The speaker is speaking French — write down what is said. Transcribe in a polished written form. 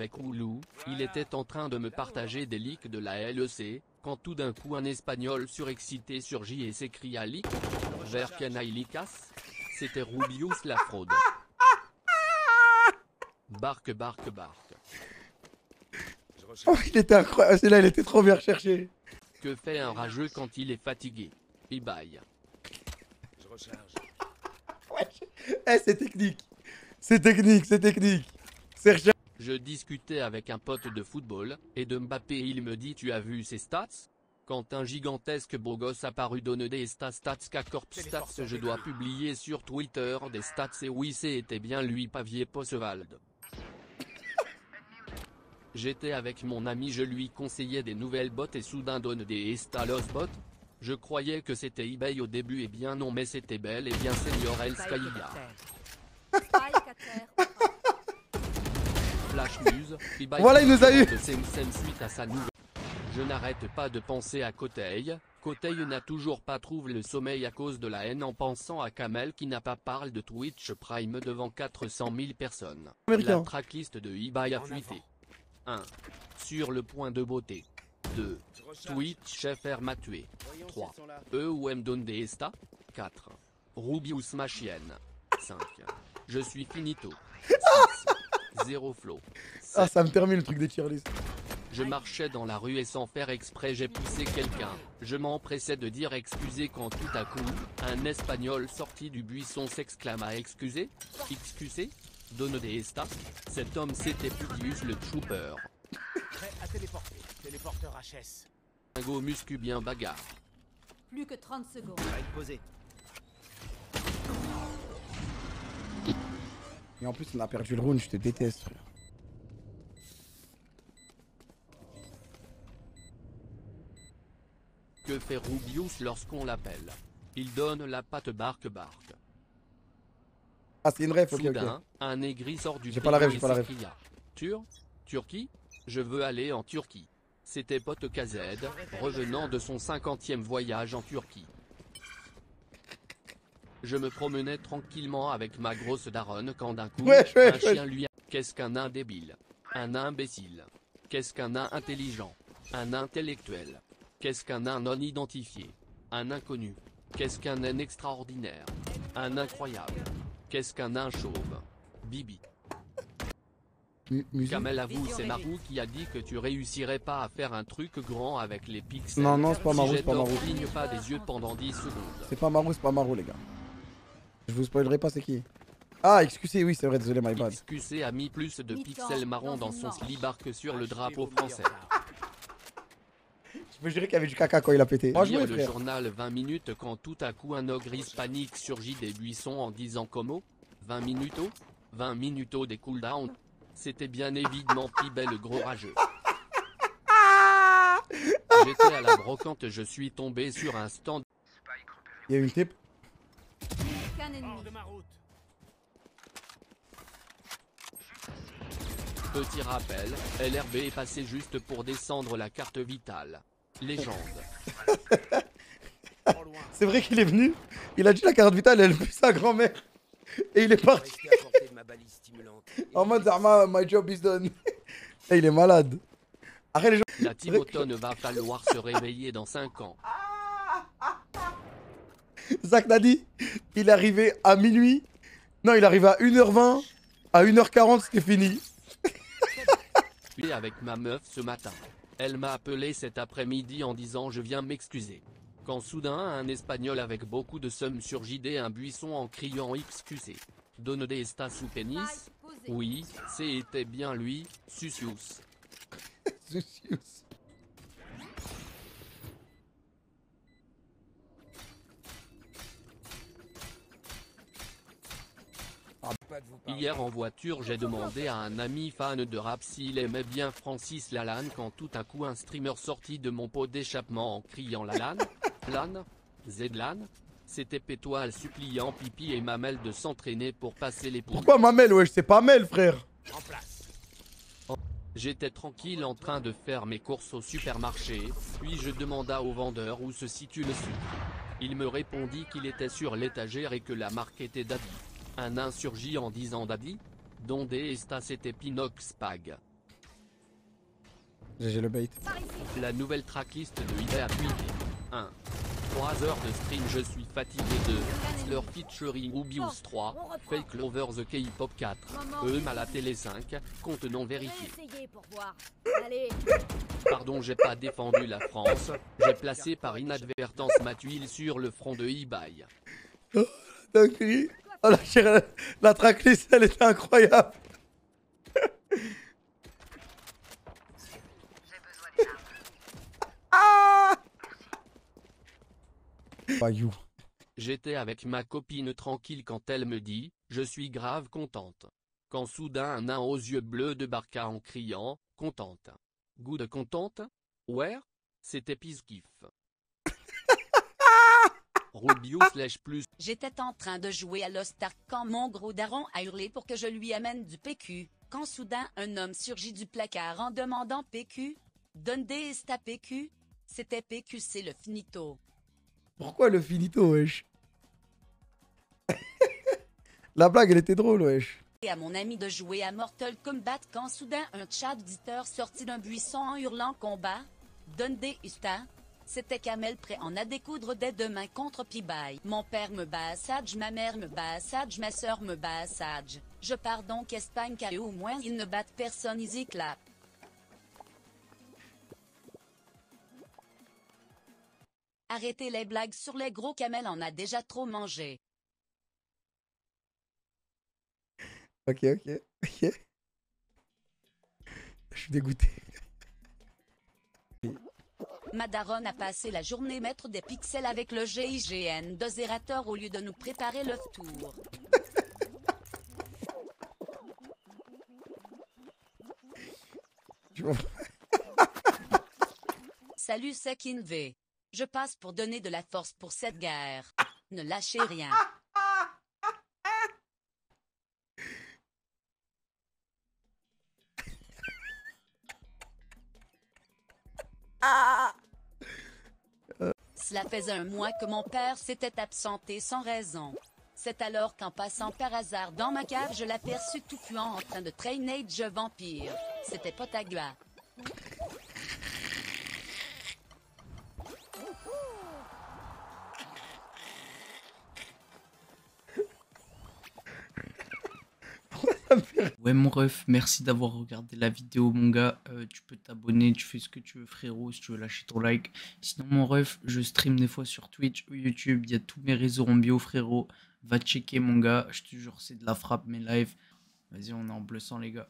avec Oulou, il était en train de me partager des leaks de la LEC, quand tout d'un coup un espagnol surexcité surgit et s'écria leak. Vers Kenailicas. C'était Rubius la fraude. Barque. Oh, il était incroyable, celui-là il était trop bien recherché. Que fait un rageux quand il est fatigué? Il baille. Je recharge. Ouais, c'est technique. C'est technique. C'est recherché. Je discutais avec un pote de football, et de Mbappé il me dit tu as vu ses stats? Quand un gigantesque beau gosse apparu donne des stats Corp stats je dois publier sur Twitter des stats et oui c'était bien lui Pavier Possevald. J'étais avec mon ami je lui conseillais des nouvelles bottes et soudain donne des Estalos bottes. Je croyais que c'était eBay au début et bien non mais c'était belle et bien Senior El Skylia. Flash News, eBay Voilà, il nous a eu. de Sem suite à sa nouvelle. Je n'arrête pas de penser à Koteil. Koteil n'a toujours pas trouvé le sommeil à cause de la haine en pensant à Kamel qui n'a pas parlé de Twitch Prime devant 400 000 personnes. Américain. La tracklist de eBay a fuité. 1. Sur le point de beauté. 2. Twitch FR m'a tué. 3. Ou M donne des esta. 4. Rubius ma chienne. 5. Je suis finito. 6. Zéro flow. Ah, ça me termine le truc des tier list. Je marchais dans la rue et sans faire exprès j'ai poussé quelqu'un. Je m'empressais de dire excusez quand tout à coup, un espagnol sorti du buisson s'exclama excusez, donne des esta. Cet homme c'était Publius le Trooper. Prêt à téléporter. Téléporteur HS. Un go muscu bien bagarre. Plus que 30 secondes. Va être posé. Et en plus, on a perdu le round, je te déteste, frère. Que fait Rubius lorsqu'on l'appelle? Il donne la patte barque. Ah, c'est une ref, ok. Soudain, un négri sort du J'ai pas la ref, frigo j'ai pas la et s'écria. Turquie? Je veux aller en Turquie. C'était pote KZ, revenant de son 50e voyage en Turquie. Je me promenais tranquillement avec ma grosse daronne quand d'un coup, un chien lui a... Qu'est-ce qu'un nain débile? Un imbécile. Qu'est-ce qu'un nain intelligent? Un intellectuel. Qu'est-ce qu'un nain non identifié? Un inconnu. Qu'est-ce qu'un nain extraordinaire? Un incroyable. Qu'est-ce qu'un nain chauve? Bibi. Kamel avoue c'est Marou qui a dit que tu réussirais pas à faire un truc grand avec les pixels. Non, c'est pas Marou, si c'est pas Marou. cligne pas des yeux pendant 10 secondes. C'est pas Marou, les gars. Je vous spoilerai pas, c'est qui? Ah, excusez, oui, c'est vrai, désolé, my bad. XQC a mis plus de pixels marrons dans son slibard que sur le drapeau français. Je peux jurer qu'il y avait du caca quand il a pété. Moi, je Lire jouais, le frère. journal 20 minutes quand tout à coup un ogre hispanique surgit des buissons en disant como 20 minutos des cooldowns. C'était bien évidemment Pibet le gros rageux. J'étais à la brocante, je suis tombé sur un stand. Il y a une type. Hors de ma route. Petit rappel, LRB est passé juste pour descendre la carte vitale. Légende. Trop loin. C'est vrai qu'il est venu. Il a dit la carte vitale, elle pue sa grand-mère. Et il est parti. Restez à portée de ma balise stimulante. En mode Zarma, my job is done. Et il est malade. Après les gens. La team automne va falloir se réveiller dans 5 ans. Zach Nadi, il est arrivé à minuit. Non, il est arrivé à 1h20. À 1h40, c'était fini. Et avec ma meuf ce matin. Elle m'a appelé cet après-midi en disant je viens m'excuser. Quand soudain un espagnol avec beaucoup de seum surgit d'un buisson en criant XQC. Donne des estas sous pénis? Oui, c'était bien lui, Susius. Pas de vous parler. Hier en voiture j'ai demandé à un ami fan de rap s'il aimait bien Francis Lalanne quand tout à coup un streamer sortit de mon pot d'échappement en criant Lalanne, Lan, Zedlan. C'était Pétoile suppliant Pipi et Mamel de s'entraîner pour passer les poules. Pourquoi Mamel, wesh, c'est pas Mel, frère. En place. J'étais tranquille en train de faire mes courses au supermarché, puis je demanda au vendeur où se situe le sucre. Il me répondit qu'il était sur l'étagère et que la marque était Daddy. Un nain surgit en disant Daddy? Donde esta c'était Pinox Pag. J'ai le bait. Par ici. La nouvelle tracklist de Ida a tweeté. 1. 3 heures de stream, je suis fatigué de Slur featuring Rubius 3, Fake Lover the K-pop 4, à la télé 5, compte non vérifié. Essayez pour voir. Allez. Pardon, j'ai pas défendu la France, j'ai placé par inadvertance ma tuile sur le front de eBay. Oh, dinguerie. Oh la tracklist, elle était incroyable. Ah Bayou. J'étais avec ma copine tranquille quand elle me dit « Je suis grave contente ». Quand soudain un nain aux yeux bleus débarqua en criant « Contente ». Good contente? Ouais? C'était piss-kiff. Rubius plus. J'étais en train de jouer à Lost Ark quand mon gros daron a hurlé pour que je lui amène du PQ. Quand soudain un homme surgit du placard en demandant PQ. Donne des sta PQ. C'était PQ, c'est le finito. Pourquoi le finito, wesh? La blague, elle était drôle, wesh. Et à mon ami de jouer à Mortal Kombat quand soudain un chat auditeur sortit d'un buisson en hurlant combat. Donne des sta. C'était Kamel prêt en à découdre dès demain contre Pibaye. Mon père me bat à Sadge, ma mère me bat à Sadge, ma soeur me bat à Sadge. Je pars donc Espagne car au moins ils ne battent personne, easy clap. Arrêtez les blagues sur les gros, Kamel en a déjà trop mangé. Ok. Je suis dégoûté. Ma daronne a passé la journée maître des pixels avec le GIGN de Zerator au lieu de nous préparer le tour. Salut Sekin V. Je passe pour donner de la force pour cette guerre. Ne lâchez rien. Cela faisait un mois que mon père s'était absenté sans raison. C'est alors qu'en passant par hasard dans ma cave, je l'aperçus tout puant en train de traîner de vampire. C'était Potagua. Ouais mon ref, merci d'avoir regardé la vidéo mon gars, tu peux t'abonner, tu fais ce que tu veux frérot, si tu veux lâcher ton like. Sinon mon ref, je stream des fois sur Twitch ou YouTube, il y a tous mes réseaux en bio frérot, va checker mon gars, je te jure c'est de la frappe mes lives. Vas-y on est en bleu sang les gars.